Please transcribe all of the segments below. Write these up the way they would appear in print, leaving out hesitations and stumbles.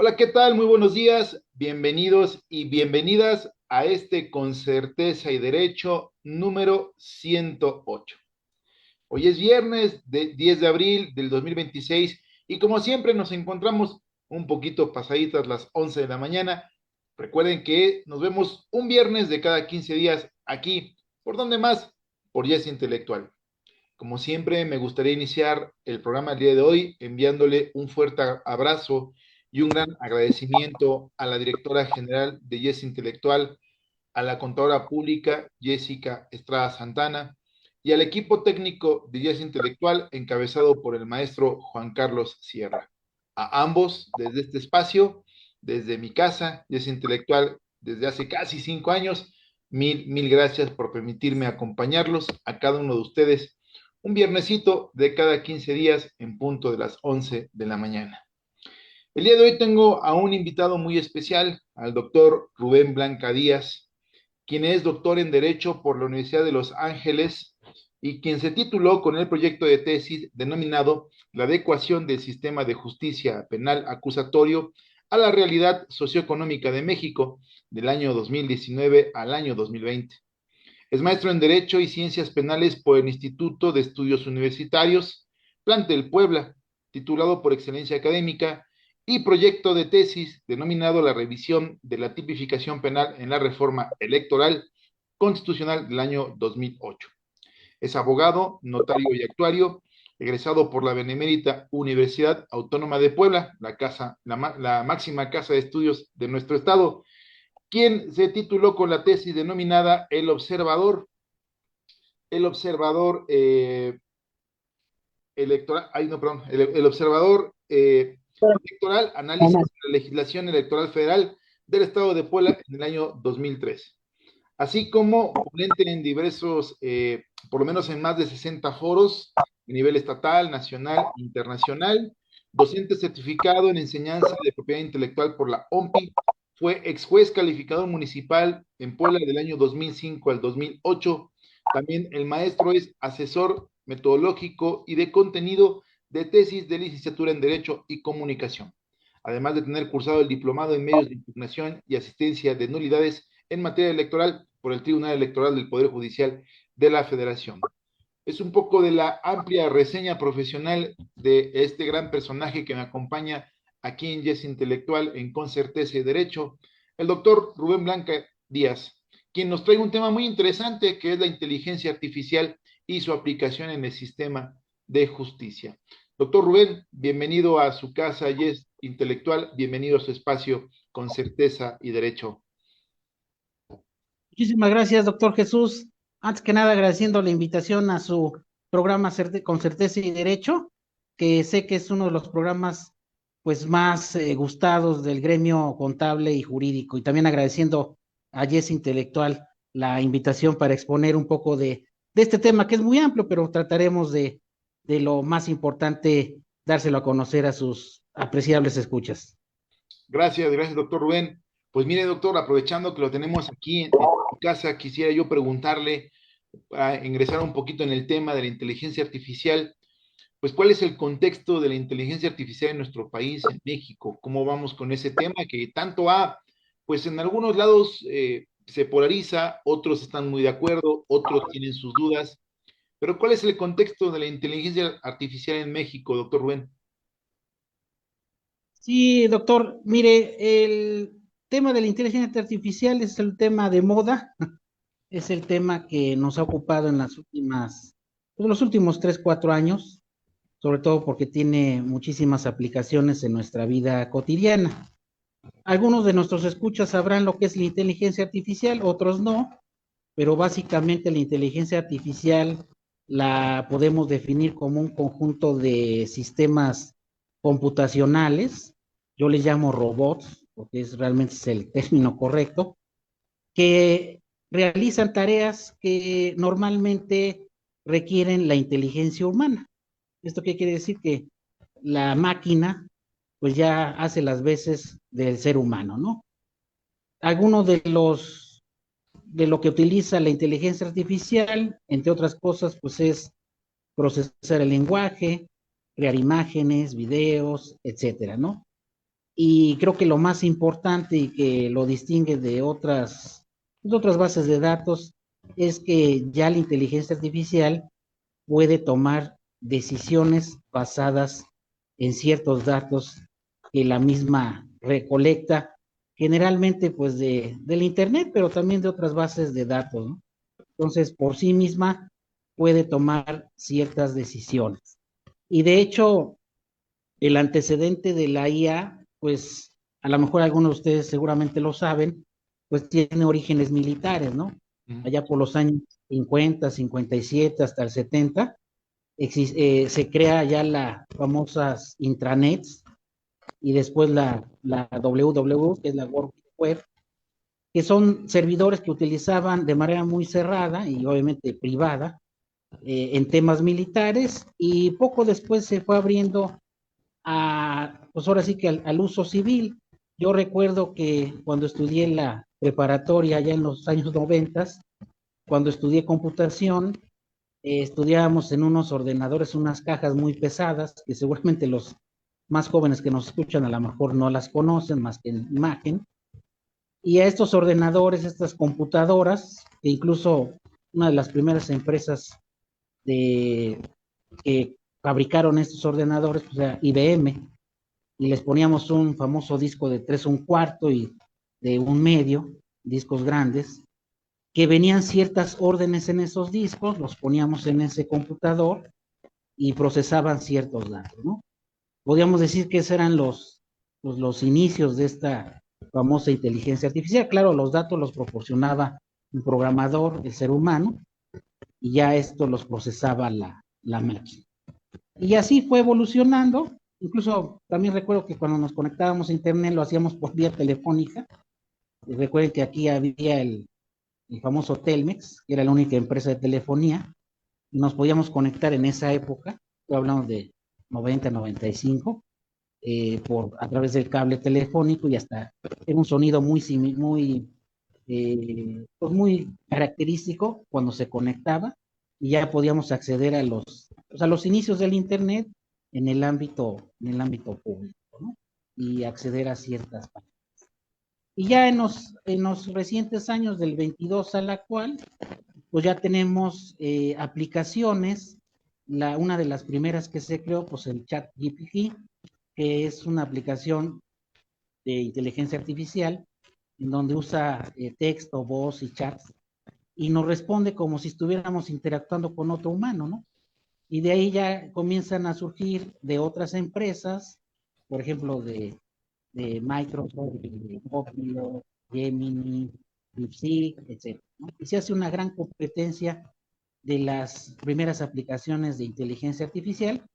Hola, ¿qué tal? Muy buenos días, bienvenidos y bienvenidas a este Con Certeza y Derecho número 108. Hoy es viernes de 10 de abril del 2026 y como siempre nos encontramos un poquito pasaditas las 11 de la mañana. Recuerden que nos vemos un viernes de cada 15 días aquí. ¿Por dónde más? Por Yes Intelectual. Como siempre, me gustaría iniciar el programa el día de hoy enviándole un fuerte abrazo y un gran agradecimiento a la directora general de Yes Intelectual, a la contadora pública Jessica Estrada Santana y al equipo técnico de Yes Intelectual encabezado por el maestro Juan Carlos Sierra. A ambos, desde este espacio, desde mi casa, Yes Intelectual, desde hace casi 5 años, mil gracias por permitirme acompañarlos a cada uno de ustedes un viernesito de cada 15 días en punto de las 11 de la mañana. El día de hoy tengo a un invitado muy especial, al doctor Rubén Blanca Díaz, quien es doctor en Derecho por la Universidad de Los Ángeles y quien se tituló con el proyecto de tesis denominado La adecuación del sistema de justicia penal acusatorio a la realidad socioeconómica de México del año 2019 al año 2020. Es maestro en Derecho y Ciencias Penales por el Instituto de Estudios Universitarios, Plantel Puebla, titulado por excelencia académica, y proyecto de tesis denominado La revisión de la tipificación penal en la reforma electoral constitucional del año 2008. Es abogado, notario y actuario, egresado por la Benemérita Universidad Autónoma de Puebla, la máxima casa de estudios de nuestro estado, quien se tituló con la tesis denominada el observador electoral, ay no, perdón, el observador electoral, análisis de la legislación electoral federal del estado de Puebla en el año 2003, así como ponente en diversos, por lo menos en más de 60 foros a nivel estatal, nacional e internacional, docente certificado en enseñanza de propiedad intelectual por la OMPI, fue ex juez calificador municipal en Puebla del año 2005 al 2008. También el maestro es asesor metodológico y de contenido de tesis de licenciatura en Derecho y Comunicación, además de tener cursado el diplomado en medios de impugnación y asistencia de nulidades en materia electoral por el Tribunal Electoral del Poder Judicial de la Federación. Es un poco de la amplia reseña profesional de este gran personaje que me acompaña aquí en Yes Intelectual en Con Certeza y Derecho, el doctor Rubén Blanca Díaz, quien nos trae un tema muy interesante que es la inteligencia artificial y su aplicación en el sistema de justicia. Doctor Rubén, bienvenido a su casa Yes Intelectual, bienvenido a su espacio Con Certeza y Derecho. Muchísimas gracias, doctor Jesús. Antes que nada, agradeciendo la invitación a su programa con Certeza y Derecho, que sé que es uno de los programas pues más gustados del gremio contable y jurídico. Y también agradeciendo a Yes Intelectual la invitación para exponer un poco de este tema que es muy amplio, pero trataremos de lo más importante, dárselo a conocer a sus apreciables escuchas. Gracias, doctor Rubén. Pues mire, doctor, aprovechando que lo tenemos aquí en casa, quisiera yo preguntarle, para ingresar un poquito en el tema de la inteligencia artificial, pues cuál es el contexto de la inteligencia artificial en nuestro país, en México, cómo vamos con ese tema que tanto pues en algunos lados se polariza, otros están muy de acuerdo, otros tienen sus dudas, pero ¿cuál es el contexto de la inteligencia artificial en México, doctor Rubén? Sí, doctor, mire, el tema de la inteligencia artificial es el tema de moda, es el tema que nos ha ocupado en pues, los últimos 3, 4 años, sobre todo porque tiene muchísimas aplicaciones en nuestra vida cotidiana. Algunos de nuestros escuchas sabrán lo que es la inteligencia artificial, otros no, pero básicamente la inteligencia artificial la podemos definir como un conjunto de sistemas computacionales, yo les llamo robots, porque realmente es el término correcto, que realizan tareas que normalmente requieren la inteligencia humana. ¿Esto qué quiere decir? Que la máquina pues ya hace las veces del ser humano, ¿no? Algunos de lo que utiliza la inteligencia artificial, entre otras cosas, pues es procesar el lenguaje, crear imágenes, videos, etcétera, ¿no? Y creo que lo más importante y que lo distingue de otras bases de datos es que ya la inteligencia artificial puede tomar decisiones basadas en ciertos datos que la misma recolecta, generalmente pues del Internet, pero también de otras bases de datos, ¿no? Entonces, por sí misma puede tomar ciertas decisiones. Y de hecho, el antecedente de la IA, pues a lo mejor algunos de ustedes seguramente lo saben, pues tiene orígenes militares, ¿no? Ujú. Allá por los años 50, 57 hasta el 70, se crea ya las famosas intranets y después la WWW, que es la World Web, que son servidores que utilizaban de manera muy cerrada y obviamente privada en temas militares, y poco después se fue abriendo pues ahora sí que al uso civil. Yo recuerdo que cuando estudié la preparatoria ya en los años 90, cuando estudié computación, estudiábamos en unos ordenadores, unas cajas muy pesadas, que seguramente los más jóvenes que nos escuchan a lo mejor no las conocen más que en imagen, y a estos ordenadores, estas computadoras, que incluso una de las primeras empresas de, que fabricaron estos ordenadores, pues era IBM, y les poníamos un famoso disco de 3 1/4 y de 1 medio, discos grandes, que venían ciertas órdenes en esos discos, los poníamos en ese computador y procesaban ciertos datos, ¿no? Podríamos decir que esos eran los inicios de esta famosa inteligencia artificial. Claro, los datos los proporcionaba un programador, el ser humano, y ya esto los procesaba la máquina. Y así fue evolucionando. Incluso también recuerdo que cuando nos conectábamos a internet lo hacíamos por vía telefónica. Y recuerden que aquí había el famoso Telmex, que era la única empresa de telefonía, y nos podíamos conectar en esa época, hablamos de 90, 95, a través del cable telefónico, y hasta era un sonido pues muy característico cuando se conectaba, y ya podíamos acceder pues a los inicios del Internet en el ámbito público, ¿no? Y acceder a ciertas páginas. Y ya en los recientes años del 22 a la actual, pues ya tenemos aplicaciones. Una de las primeras que se creó, pues el Chat GPT, que es una aplicación de inteligencia artificial en donde usa texto, voz y chats, y nos responde como si estuviéramos interactuando con otro humano, ¿no? Y de ahí ya comienzan a surgir de otras empresas, por ejemplo, de Microsoft, de Google, Gemini, DeepSeek, etc., ¿no? Y se hace una gran competencia de las primeras aplicaciones de inteligencia artificial,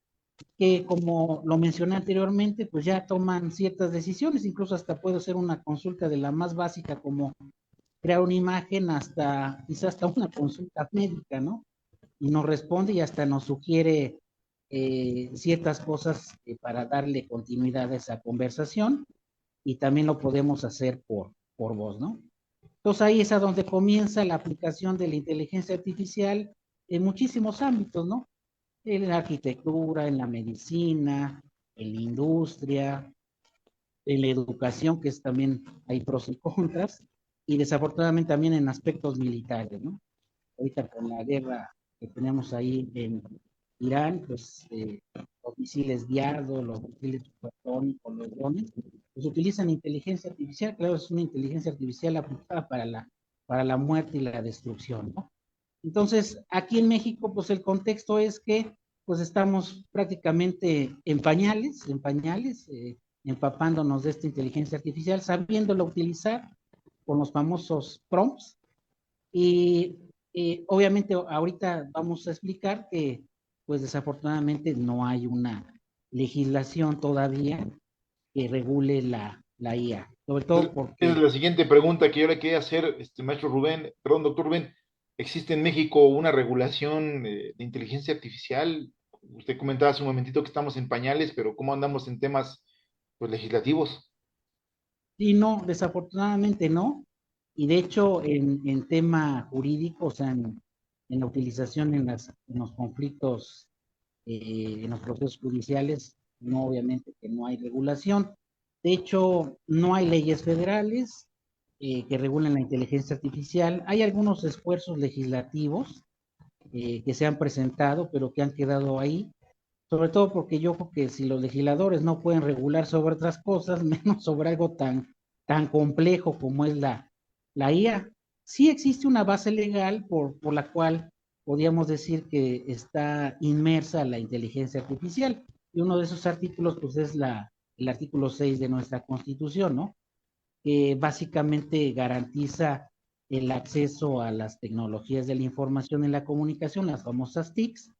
que como lo mencioné anteriormente, pues ya toman ciertas decisiones, incluso hasta puede ser una consulta de la más básica como crear una imagen hasta quizás hasta una consulta médica, ¿no? Y nos responde y hasta nos sugiere ciertas cosas para darle continuidad a esa conversación, y también lo podemos hacer por voz, ¿no? Entonces ahí es a donde comienza la aplicación de la inteligencia artificial en muchísimos ámbitos, ¿no? En la arquitectura, en la medicina, en la industria, en la educación, que es también hay pros y contras, y desafortunadamente también en aspectos militares, ¿no? Ahorita con la guerra que tenemos ahí en Irán, pues los misiles guiados, los misiles supersónicos, los drones, pues utilizan inteligencia artificial. Claro, es una inteligencia artificial aplicada para la muerte y la destrucción, ¿no? Entonces, aquí en México, pues el contexto es que pues estamos prácticamente en pañales, empapándonos de esta inteligencia artificial, sabiéndola utilizar con los famosos prompts, y obviamente ahorita vamos a explicar que pues desafortunadamente no hay una legislación todavía que regule la IA, sobre todo Esa es porque la siguiente pregunta que yo le quería hacer, maestro Rubén, perdón, doctor Rubén. ¿Existe en México una regulación de inteligencia artificial? Usted comentaba hace un momentito que estamos en pañales, pero ¿cómo andamos en temas pues, legislativos? sí, no, desafortunadamente no. Y de hecho, en tema jurídico, o sea, en la utilización en los conflictos, en los procesos judiciales, no, obviamente que no hay regulación. De hecho, no hay leyes federales que regulen la inteligencia artificial. Hay algunos esfuerzos legislativos que se han presentado, pero que han quedado ahí, sobre todo porque yo creo que si los legisladores no pueden regular sobre otras cosas, menos sobre algo tan complejo como es la IA. Sí existe una base legal por la cual podríamos decir que está inmersa la inteligencia artificial, y uno de esos artículos pues es el artículo 6 de nuestra Constitución, ¿no? Que básicamente garantiza el acceso a las tecnologías de la información y la comunicación, las famosas TICs,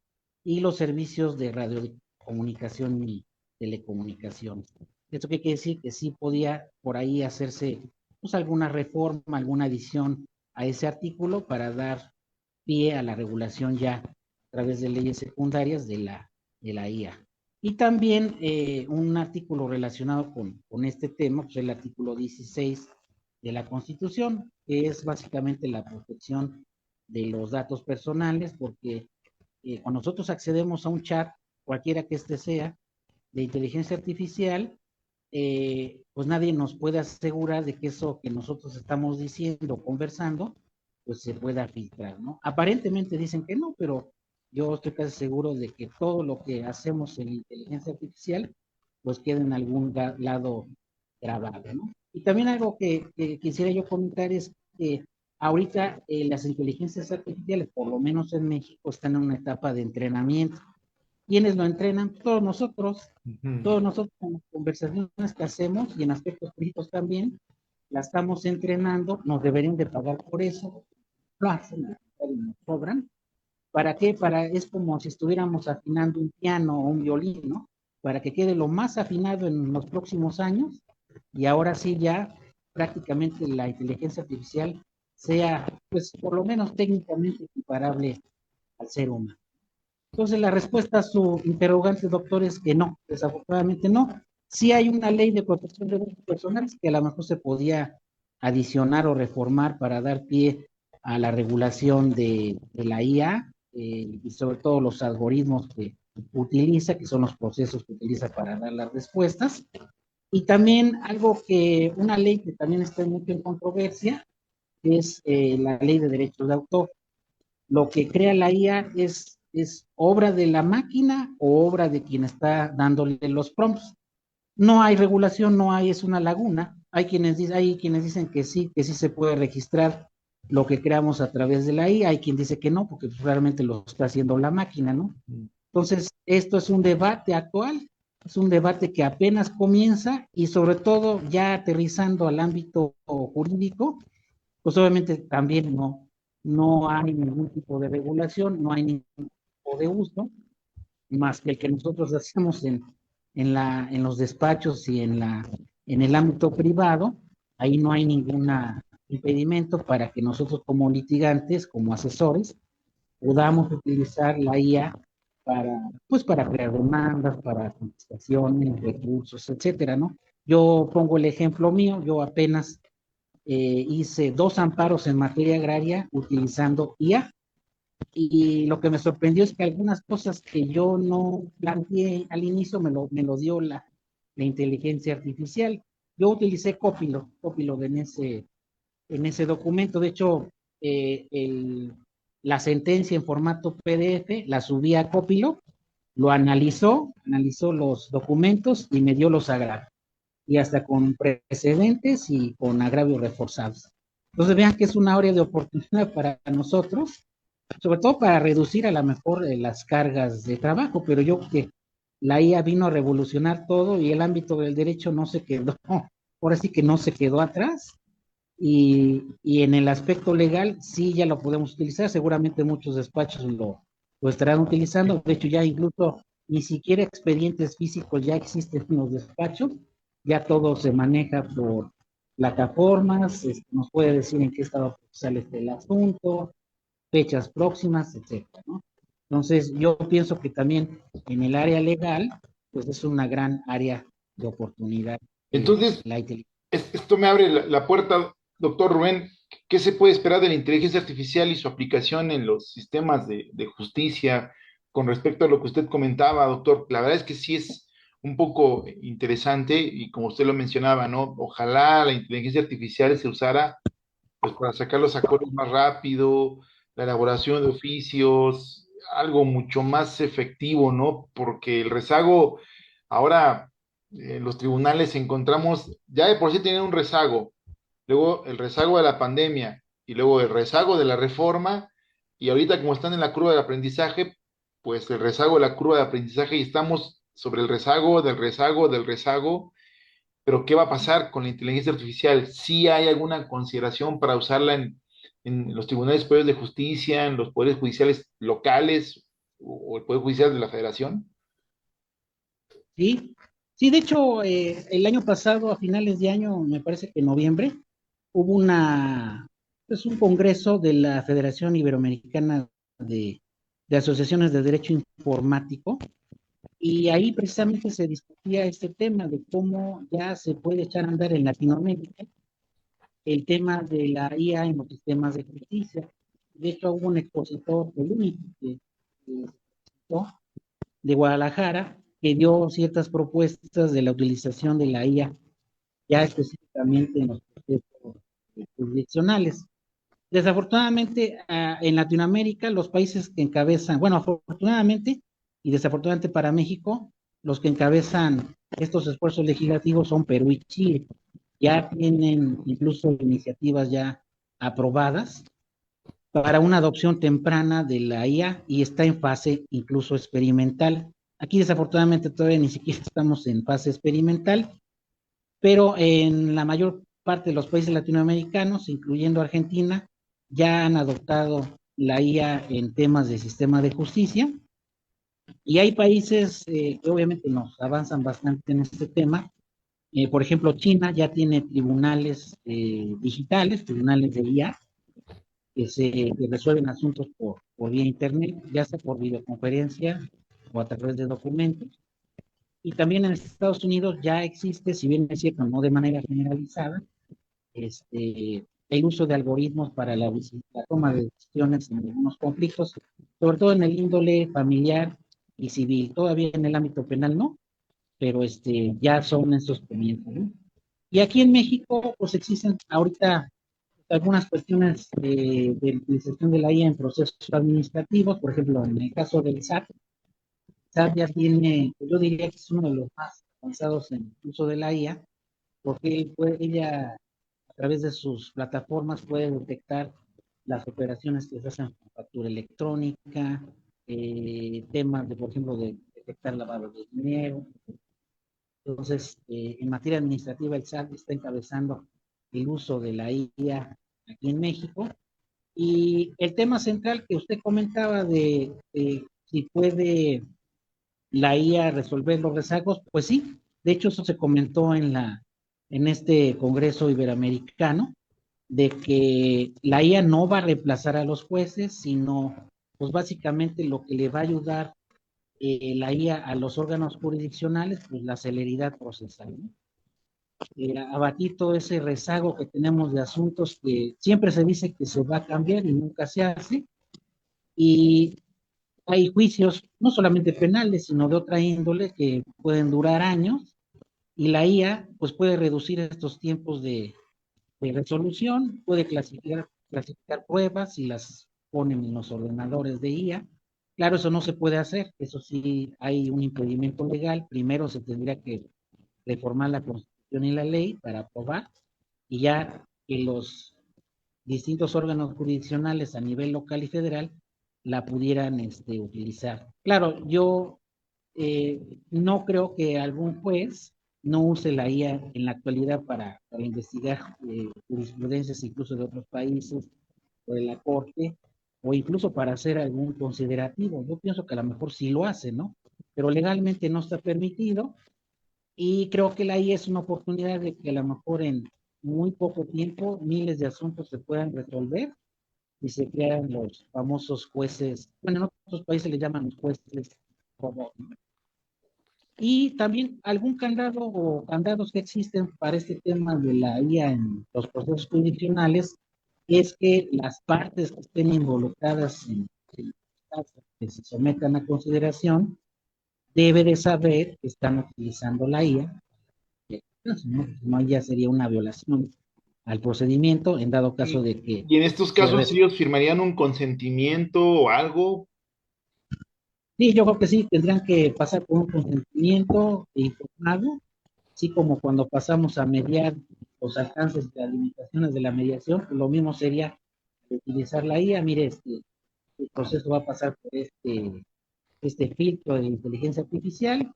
y los servicios de radiocomunicación y telecomunicaciones. ¿Esto qué quiere decir? Que sí podía por ahí hacerse pues, alguna reforma, alguna adición a ese artículo para dar pie a la regulación ya a través de leyes secundarias de la IA. Y también un artículo relacionado con este tema, pues el artículo 16 de la Constitución, que es básicamente la protección de los datos personales, porque cuando nosotros accedemos a un chat, cualquiera que este sea, de inteligencia artificial, pues nadie nos puede asegurar de que eso que nosotros estamos diciendo, conversando, pues se pueda filtrar, ¿no? Aparentemente dicen que no, pero yo estoy casi seguro de que todo lo que hacemos en inteligencia artificial, pues queda en algún lado grabado, ¿no? Y también algo que quisiera yo comentar es que ahorita las inteligencias artificiales, por lo menos en México, están en una etapa de entrenamiento. ¿Quiénes lo entrenan? Ujú. Todos nosotros en las conversaciones que hacemos y en aspectos críticos también, la estamos entrenando, nos deberían de pagar por eso, lo hacen, nos cobran. ¿Para qué? Es como si estuviéramos afinando un piano o un violín, ¿no? Para que quede lo más afinado en los próximos años y ahora sí ya prácticamente la inteligencia artificial sea, pues por lo menos técnicamente equiparable al ser humano. Entonces, la respuesta a su interrogante, doctor, es que no, desafortunadamente no. Sí hay una ley de protección de datos personales que a lo mejor se podía adicionar o reformar para dar pie a la regulación de la IA y sobre todo los algoritmos que utiliza, que son los procesos que utiliza para dar las respuestas. Y también una ley que también está mucho en controversia, es la ley de derechos de autor. Lo que crea la IA es obra de la máquina o obra de quien está dándole los prompts. No hay regulación, no hay, es una laguna. Hay quienes dicen que sí se puede registrar lo que creamos a través de la IA, hay quien dice que no, porque realmente lo está haciendo la máquina, ¿no? Entonces, esto es un debate actual, es un debate que apenas comienza y sobre todo ya aterrizando al ámbito jurídico, pues obviamente también no hay ningún tipo de regulación, no hay ningún tipo de uso, más que el que nosotros hacemos en los despachos y en el ámbito privado. Ahí no hay ningún impedimento para que nosotros como litigantes, como asesores, podamos utilizar la IA para crear demandas, para contestaciones, recursos, etcétera, ¿no? Yo pongo el ejemplo mío, yo apenas hice 2 amparos en materia agraria utilizando IA, y lo que me sorprendió es que algunas cosas que yo no planteé al inicio me lo dio la inteligencia artificial. Yo utilicé Copilot en ese documento. De hecho, eh, el, la sentencia en formato PDF la subí a Copilot, lo analizó los documentos y me dio los agravios, y hasta con precedentes y con agravios reforzados. Entonces vean que es una área de oportunidad para nosotros, sobre todo para reducir a lo mejor las cargas de trabajo, pero yo creo que la IA vino a revolucionar todo y el ámbito del derecho no se quedó, ahora sí que no se quedó atrás, y en el aspecto legal sí ya lo podemos utilizar, seguramente muchos despachos lo estarán utilizando, de hecho ya incluso ni siquiera expedientes físicos ya existen en los despachos, ya todo se maneja por plataformas, nos puede decir en qué estado procesal está el asunto, fechas próximas, etcétera, ¿no? Entonces, yo pienso que también en el área legal, pues es una gran área de oportunidad Entonces, la inteligencia. esto me abre la puerta, doctor Rubén. ¿Qué se puede esperar de la inteligencia artificial y su aplicación en los sistemas de justicia con respecto a lo que usted comentaba, doctor? La verdad es que sí es un poco interesante y como usted lo mencionaba, ¿no? Ojalá la inteligencia artificial se usara pues para sacar los acuerdos más rápido, la elaboración de oficios, algo mucho más efectivo, ¿no? Porque el rezago, ahora en los tribunales encontramos, ya de por sí tienen un rezago, luego el rezago de la pandemia y luego el rezago de la reforma, y ahorita como están en la curva del aprendizaje, pues el rezago de la curva de aprendizaje y estamos sobre el rezago del rezago del rezago, pero ¿qué va a pasar con la inteligencia artificial? ¿Sí hay alguna consideración para usarla en los tribunales superiores de justicia, en los poderes judiciales locales o el Poder Judicial de la Federación? Sí, sí, de hecho, el año pasado, a finales de año, me parece que en noviembre, hubo pues un congreso de la Federación Iberoamericana de Asociaciones de Derecho Informático, y ahí precisamente se discutía este tema de cómo ya se puede echar a andar en Latinoamérica el tema de la IA en los sistemas de justicia. De hecho, hubo un expositor, el único que de Guadalajara, que dio ciertas propuestas de la utilización de la IA, ya específicamente en los procesos jurisdiccionales. Desafortunadamente, en Latinoamérica, los países que encabezan, bueno, afortunadamente y desafortunadamente para México, los que encabezan estos esfuerzos legislativos son Perú y Chile. Ya tienen incluso iniciativas ya aprobadas para una adopción temprana de la IA y está en fase incluso experimental. Aquí desafortunadamente todavía ni siquiera estamos en fase experimental, pero en la mayor parte de los países latinoamericanos, incluyendo Argentina, ya han adoptado la IA en temas de sistema de justicia, y hay países que obviamente nos avanzan bastante en este tema. Por ejemplo, China ya tiene tribunales digitales, tribunales de IA, que resuelven asuntos por vía internet, ya sea por videoconferencia o a través de documentos. Y también en Estados Unidos ya existe, si bien es cierto, no de manera generalizada, el uso de algoritmos para la toma de decisiones en algunos conflictos, sobre todo en el índole familiar y civil. Todavía en el ámbito penal no, pero ya son estos comienzos, ¿no? Y aquí en México, pues existen ahorita algunas cuestiones de utilización de la IA en procesos administrativos, por ejemplo, en el caso del SAT ya tiene, pues yo diría que es uno de los más avanzados en el uso de la IA, porque ella a través de sus plataformas puede detectar las operaciones que se hacen con factura electrónica, temas de, por ejemplo, de detectar lavado de dinero. Entonces, en materia administrativa, el SAT está encabezando el uso de la IA aquí en México. Y el tema central que usted comentaba de si puede la IA resolver los rezagos, pues sí, de hecho eso se comentó en este Congreso Iberoamericano, de que la IA no va a reemplazar a los jueces, sino pues básicamente lo que le va a ayudar la IA a los órganos jurisdiccionales, pues la celeridad procesal, ¿no? Abatir todo ese rezago que tenemos de asuntos que siempre se dice que se va a cambiar y nunca se hace, y hay juicios no solamente penales, sino de otra índole que pueden durar años, y la IA pues puede reducir estos tiempos de resolución, puede clasificar pruebas y las ponen en los ordenadores de IA. Claro, eso no se puede hacer, eso sí hay un impedimento legal. Primero se tendría que reformar la Constitución y la ley para aprobar, y ya que los distintos órganos jurisdiccionales a nivel local y federal la pudieran utilizar. Claro, yo no creo que algún juez no use la IA en la actualidad para investigar jurisprudencias incluso de otros países o de la Corte, o incluso para hacer algún considerativo. Yo pienso que a lo mejor sí lo hace, ¿no? Pero legalmente no está permitido, y creo que la IA es una oportunidad de que a lo mejor en muy poco tiempo miles de asuntos se puedan resolver y se crean los famosos jueces, bueno, en otros países le llaman los jueces como. Y también algún candado o candados que existen para este tema de la IA en los procesos jurisdiccionales es que las partes que estén involucradas en que se sometan a consideración debe de saber que están utilizando la IA, ¿no? Si no, ya sería una violación al procedimiento en dado caso Y, de que y en estos se casos ellos firmarían un consentimiento o algo. sí, yo creo que sí, tendrían que pasar por un consentimiento informado, así como cuando pasamos a mediar los alcances y las limitaciones de la mediación, pues lo mismo sería utilizar la IA. Mire, el proceso va a pasar por este filtro de inteligencia artificial.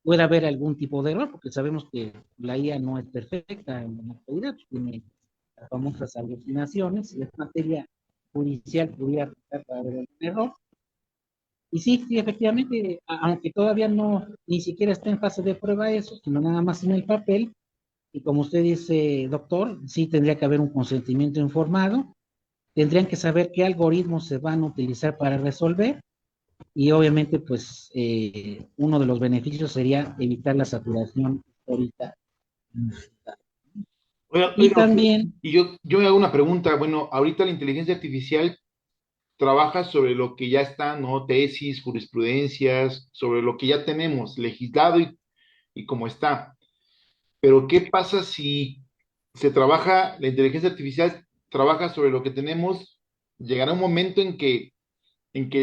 Puede haber algún tipo de error, porque sabemos que la IA no es perfecta en la actualidad, tiene las famosas alucinaciones, y es materia judicial pudiera para haber algún error. Y sí, sí, efectivamente, aunque todavía no, ni siquiera está en fase de prueba eso, sino nada más en el papel, y como usted dice, doctor, sí tendría que haber un consentimiento informado, tendrían que saber qué algoritmos se van a utilizar para resolver, y obviamente, pues, uno de los beneficios sería evitar la saturación histórica. Oiga, Y oiga, doctor, también, y yo me hago una pregunta. Bueno, ahorita la inteligencia artificial trabaja sobre lo que ya está, ¿no? Tesis, jurisprudencias, sobre lo que ya tenemos legislado y cómo está. Pero ¿qué pasa si la inteligencia artificial trabaja sobre lo que tenemos? Llegará un momento en que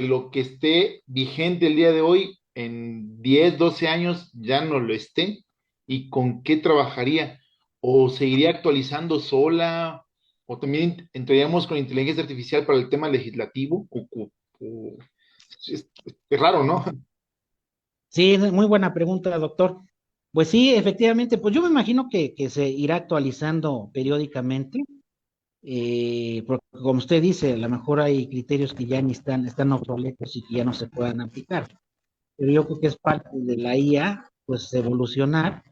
lo que esté vigente el día de hoy, en 10 12 años, ya no lo esté. ¿Y con qué trabajaría? ¿O seguiría actualizando sola? ¿O también entraríamos con inteligencia artificial para el tema legislativo? Es raro, ¿no? sí, muy buena pregunta, doctor. Pues sí, efectivamente, pues yo me imagino que se irá actualizando periódicamente. Porque como usted dice, a lo mejor hay criterios que ya ni están obsoletos y que ya no se puedan aplicar. Pero yo creo que es parte de la IA, pues evolucionar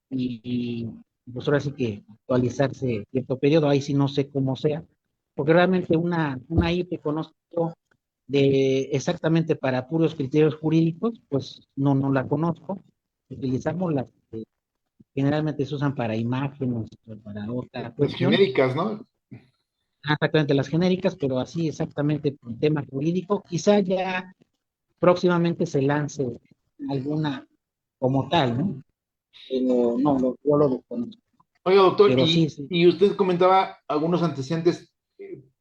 y, pues ahora sí que actualizarse cierto periodo, ahí sí no sé cómo sea, porque realmente una IA que conozco yo de exactamente para puros criterios jurídicos, pues no la conozco. Utilizamos las que generalmente se usan para imágenes o para otra Las cuestión. genéricas, ¿no? Exactamente las genéricas, pero así exactamente por tema jurídico. Quizá ya próximamente se lance alguna como tal, ¿no? Pero no, yo lo desconozco. Oiga, doctor, Pero sí, sí, y usted comentaba algunos antecedentes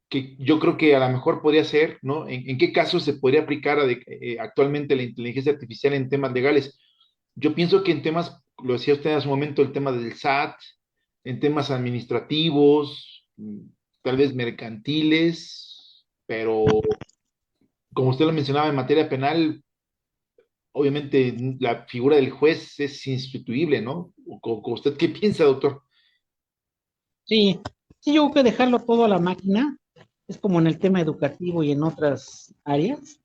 que yo creo que a lo mejor podría ser, ¿no? ¿En qué casos se podría aplicar actualmente la inteligencia artificial en temas legales? Yo pienso que en temas, lo decía usted hace un momento, el tema del SAT, en temas administrativos, tal vez mercantiles, pero como usted lo mencionaba en materia penal, obviamente la figura del juez es insustituible, ¿no? ¿Usted qué piensa, doctor? sí, sí, yo creo que dejarlo todo a la máquina es como en el tema educativo y en otras áreas.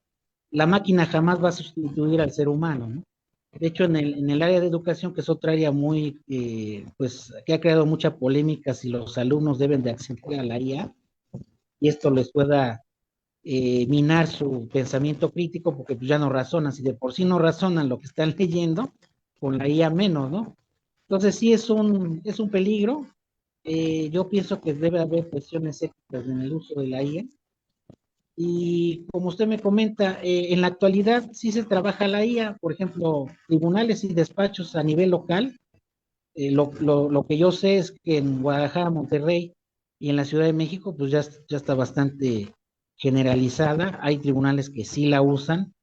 La máquina jamás va a sustituir al ser humano, ¿no? De hecho, en el área de educación, que es otra área muy, pues, que ha creado mucha polémica si los alumnos deben de acceder a la IA y esto les pueda minar su pensamiento crítico porque pues, ya no razonan, si de por sí no razonan lo que están leyendo, con la IA menos, ¿no? Entonces sí es un peligro. Yo pienso que debe haber cuestiones éticas en el uso de la IA. Y como usted me comenta, en la actualidad sí se trabaja la IA, por ejemplo, tribunales y despachos a nivel local. Lo que yo sé es que en Guadalajara, Monterrey y en la Ciudad de México, pues ya está bastante generalizada. Hay tribunales que sí la usan,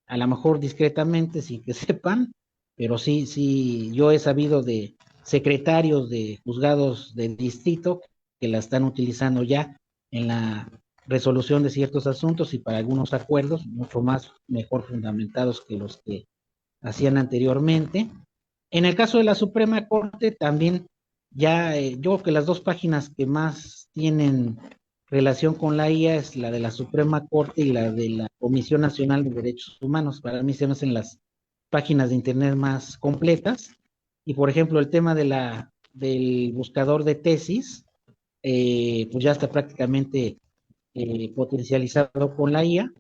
a lo mejor discretamente, sin que sepan, pero sí, sí, yo he sabido de secretarios de juzgados de distrito que la están utilizando ya en la resolución de ciertos asuntos y para algunos acuerdos mucho más mejor fundamentados que los que hacían anteriormente. En el caso de la Suprema Corte, también ya, yo creo que las dos páginas que más tienen relación con la IA es la de la Suprema Corte y la de la Comisión Nacional de Derechos Humanos. Para mí se me hacen las páginas de Internet más completas. Y por ejemplo, el tema del buscador de tesis, pues ya está prácticamente potencializado con la IA.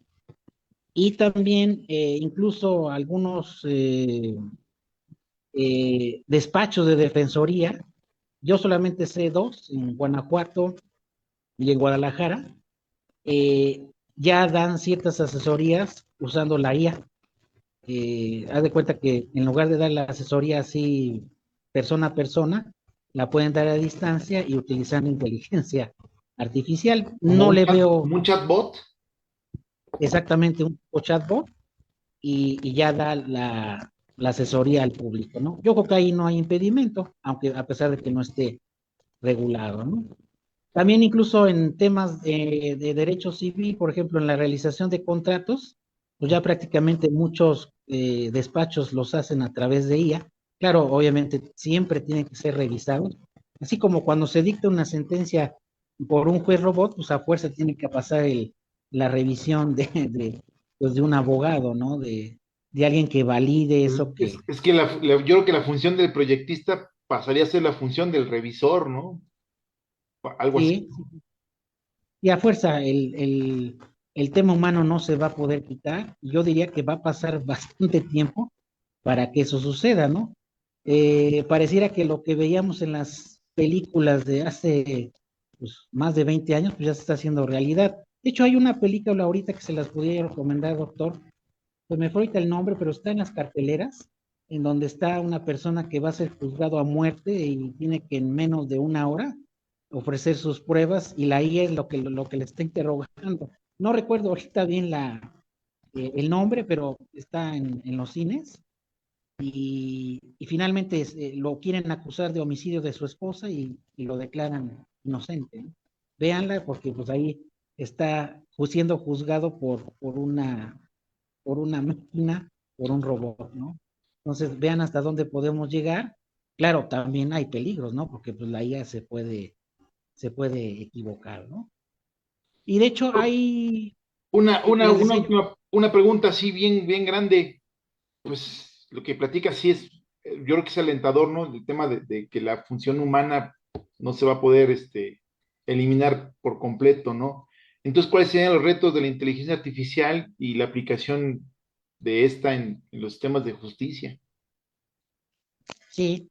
Y también incluso algunos despachos de defensoría. Yo solamente sé dos, en Guanajuato y en Guadalajara. Ya dan ciertas asesorías usando la IA. haz de cuenta que en lugar de dar la asesoría así persona a persona, la pueden dar a distancia y utilizando inteligencia artificial. Como No le veo como un chatbot. exactamente un chatbot y ya da la asesoría al público, ¿no? Yo creo que ahí no hay impedimento, aunque a pesar de que no esté regulado, ¿no? También incluso en temas de derecho civil, por ejemplo, en la realización de contratos, pues ya prácticamente muchos despachos los hacen a través de IA. Claro, obviamente siempre tienen que ser revisados. Así como cuando se dicta una sentencia por un juez robot, pues a fuerza tiene que pasar la revisión pues de un abogado, ¿no? De alguien que valide eso que... Es que yo creo que la función del proyectista pasaría a ser la función del revisor, ¿no? Algo así. Sí, y a fuerza el tema humano no se va a poder quitar. Yo diría que va a pasar bastante tiempo para que eso suceda, ¿no? Pareciera que lo que veíamos en las películas de hace pues, más de 20 años, pues ya se está haciendo realidad. De hecho, hay una película ahorita que se las podría recomendar, doctor. Pues me fue ahorita el nombre, pero está en las carteleras, en donde está una persona que va a ser juzgado a muerte y tiene que en menos de una hora ofrecer sus pruebas y la IA es lo que le está interrogando. No recuerdo ahorita bien el nombre, pero está en los cines y finalmente lo quieren acusar de homicidio de su esposa y lo declaran inocente, ¿no? Véanla porque pues ahí está siendo juzgado por una máquina, por un robot, ¿no? Entonces vean hasta dónde podemos llegar. Claro, también hay peligros, ¿no? Porque pues la IA se puede equivocar, ¿no? Y de hecho hay, les decía yo, Una pregunta así bien, bien grande. Pues lo que platica sí es, yo creo que es alentador, ¿no? El tema de que la función humana no se va a poder eliminar por completo, ¿no? Entonces, ¿cuáles serían los retos de la inteligencia artificial y la aplicación de esta en los sistemas de justicia? sí,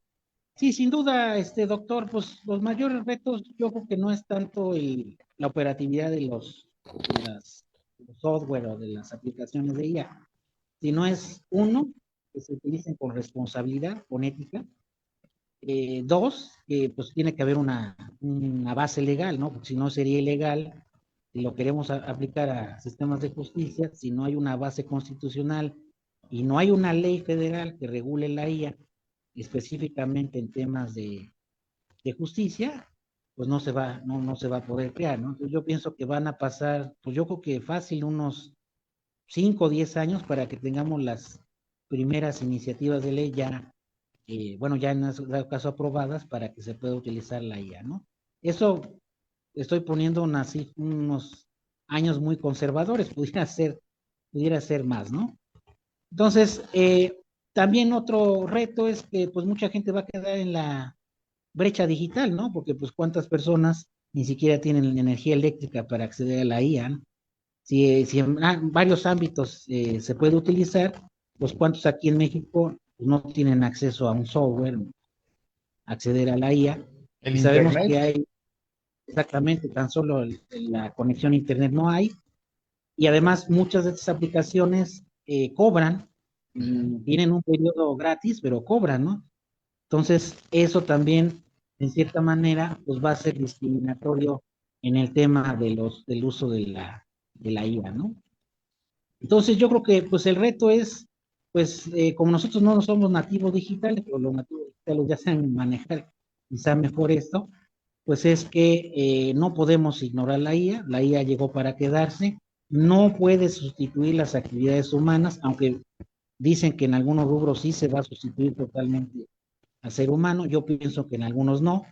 sí, sin duda, doctor, pues los mayores retos yo creo que no es tanto la operatividad de los software o de las aplicaciones de IA, sino es uno, que se utilicen con responsabilidad, con ética. Dos, que pues tiene que haber una base legal, ¿no? Porque si no sería ilegal, si lo queremos aplicar a sistemas de justicia, si no hay una base constitucional y no hay una ley federal que regule la IA específicamente en temas de justicia, pues no se va a poder crear, ¿no? Entonces yo pienso que van a pasar, pues yo creo que fácil unos 5 o 10 años para que tengamos las primeras iniciativas de ley ya bueno, ya en dado caso aprobadas para que se pueda utilizar la IA, ¿no? Eso estoy poniendo unos años muy conservadores, pudiera ser más, ¿no? Entonces, también otro reto es que pues mucha gente va a quedar en la brecha digital, ¿no? Porque pues cuántas personas ni siquiera tienen energía eléctrica para acceder a la IA, ¿no? Si en varios ámbitos se puede utilizar, pues cuántos aquí en México pues, no tienen acceso a un software, acceder a la IA, El y sabemos Internet. que hay exactamente tan solo la conexión a Internet no hay, y además muchas de estas aplicaciones cobran, Ujú. tienen un periodo gratis, pero cobran, ¿no? Entonces, eso también, en cierta manera, pues va a ser discriminatorio en el tema del uso de la IA, ¿no? Entonces, yo creo que pues el reto es, pues como nosotros no somos nativos digitales, pero los nativos digitales ya saben manejar quizá mejor esto, pues es que no podemos ignorar la IA llegó para quedarse, no puede sustituir las actividades humanas, aunque dicen que en algunos rubros sí se va a sustituir totalmente al ser humano, yo pienso que en algunos no,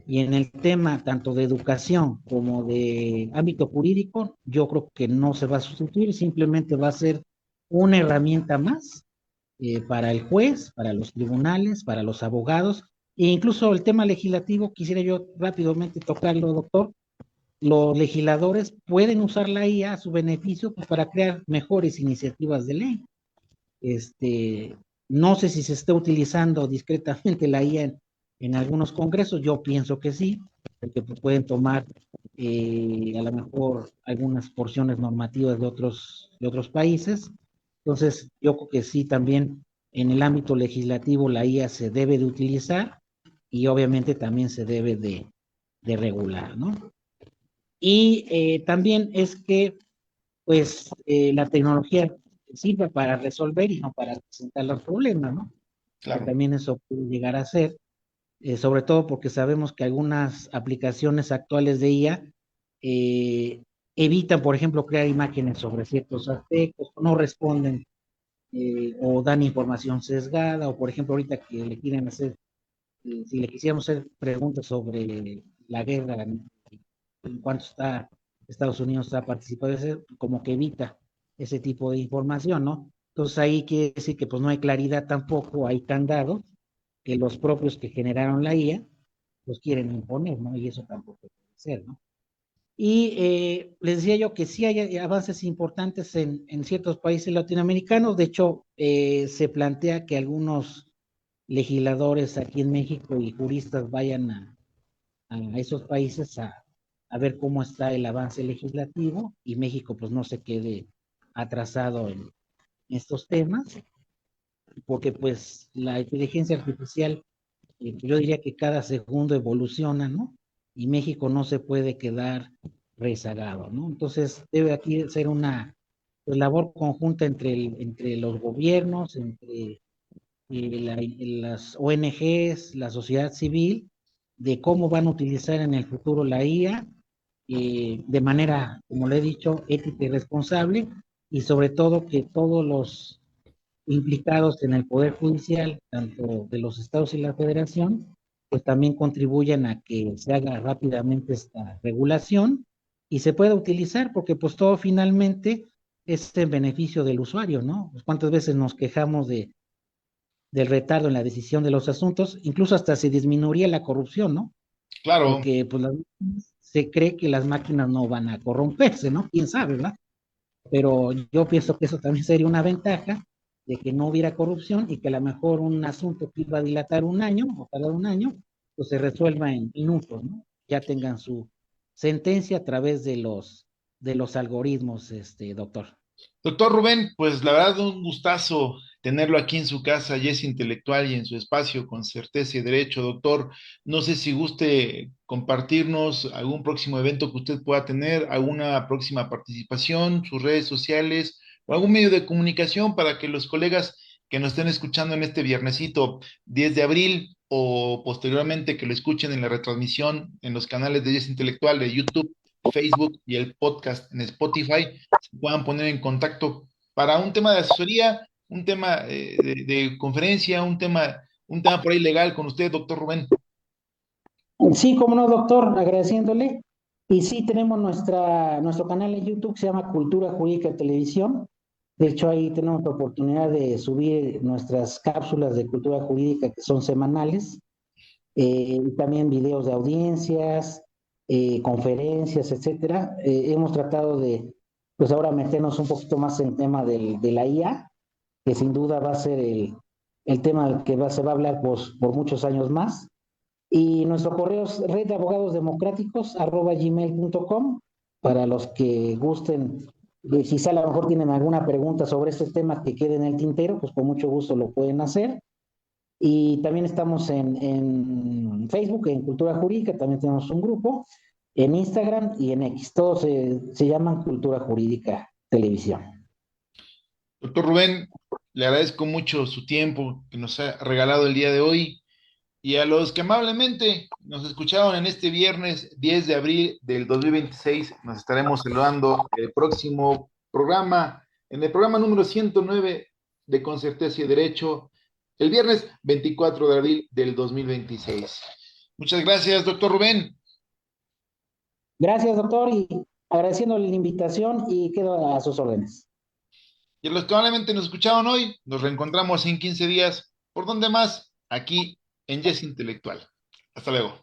y en el tema tanto de educación como de ámbito jurídico, yo creo que no se va a sustituir, simplemente va a ser una herramienta más para el juez, para los tribunales, para los abogados, e incluso el tema legislativo, quisiera yo rápidamente tocarlo, doctor. Los legisladores pueden usar la IA a su beneficio pues, para crear mejores iniciativas de ley. No sé si se está utilizando discretamente la IA en algunos congresos, yo pienso que sí, porque pues, pueden tomar a lo mejor algunas porciones normativas de otros países, Entonces, yo creo que sí, también en el ámbito legislativo la IA se debe de utilizar y obviamente también se debe de regular, ¿no? Y también es que, pues, la tecnología sirva para resolver y no para presentar los problemas, ¿no? Porque Claro. también eso puede llegar a ser, sobre todo porque sabemos que algunas aplicaciones actuales de IA eh, evitan, por ejemplo, crear imágenes sobre ciertos aspectos, no responden o dan información sesgada, o por ejemplo, ahorita que le quieren hacer, si le quisiéramos hacer preguntas sobre la guerra, en cuanto está Estados Unidos está participando, como que evita ese tipo de información, ¿no? Entonces ahí quiere decir que pues no hay claridad tampoco, hay candados que los propios que generaron la IA los quieren imponer, ¿no? Y eso tampoco puede ser, ¿no? Y les decía yo que sí hay avances importantes en ciertos países latinoamericanos. De hecho, se plantea que algunos legisladores aquí en México y juristas vayan a esos países a ver cómo está el avance legislativo y México pues no se quede atrasado en estos temas, porque pues la inteligencia artificial, yo diría que cada segundo evoluciona, ¿no? Y México no se puede quedar rezagado, ¿no? Entonces debe aquí ser una pues, labor conjunta entre los gobiernos, entre las ONGs, la sociedad civil, de cómo van a utilizar en el futuro la IA de manera, como le he dicho, ética y responsable, y sobre todo que todos los implicados en el Poder Judicial, tanto de los estados y la federación, pues también contribuyen a que se haga rápidamente esta regulación y se pueda utilizar, porque pues todo finalmente es en beneficio del usuario, ¿no? Pues cuántas veces nos quejamos del retardo en la decisión de los asuntos, incluso hasta se disminuiría la corrupción, ¿no? Claro. Porque pues se cree que las máquinas no van a corromperse, ¿no? ¿Quién sabe, verdad? Pero yo pienso que eso también sería una ventaja de que no hubiera corrupción y que a lo mejor un asunto que iba a dilatar un año o tardar un año, pues se resuelva en minutos, ¿no? Ya tengan su sentencia a través de los algoritmos, doctor. Doctor Rubén, pues la verdad un gustazo tenerlo aquí en su casa, y es intelectual y en su espacio con certeza y derecho, doctor. No sé si guste compartirnos algún próximo evento que usted pueda tener, alguna próxima participación, sus redes sociales o algún medio de comunicación para que los colegas que nos estén escuchando en este viernesito 10 de abril o posteriormente que lo escuchen en la retransmisión en los canales de Yes Intelectual de YouTube, Facebook y el podcast en Spotify se puedan poner en contacto para un tema de asesoría, un tema de conferencia, un tema por ahí legal con usted, doctor Rubén. Sí, como no, doctor, agradeciéndole. Y sí, tenemos nuestro canal en YouTube que se llama Cultura Jurídica Televisión. De hecho, ahí tenemos la oportunidad de subir nuestras cápsulas de cultura jurídica que son semanales, y también videos de audiencias, conferencias, etcétera. Hemos tratado de, pues ahora meternos un poquito más en el tema de la IA, que sin duda va a ser el tema del que se va a hablar por muchos años más. Y nuestro correo es redabogadosdemocráticos@gmail.com para los que gusten, quizá a lo mejor tienen alguna pregunta sobre este tema que quede en el tintero, pues con mucho gusto lo pueden hacer. Y también estamos en Facebook, en Cultura Jurídica, también tenemos un grupo, en Instagram y en X. Todos se llaman Cultura Jurídica Televisión. Doctor Rubén, le agradezco mucho su tiempo que nos ha regalado el día de hoy y a los que amablemente nos escucharon en este viernes 10 de abril del 2026, nos estaremos saludando el próximo programa, en el programa número 109 de Con Certeza y Derecho, el viernes 24 de abril del 2026. Muchas gracias, doctor Rubén. Gracias, doctor, y agradeciéndole la invitación y quedo a sus órdenes. Y a los que amablemente nos escucharon hoy, nos reencontramos en 15 días. ¿Por dónde más? Aquí en Yes Intelectual. Hasta luego.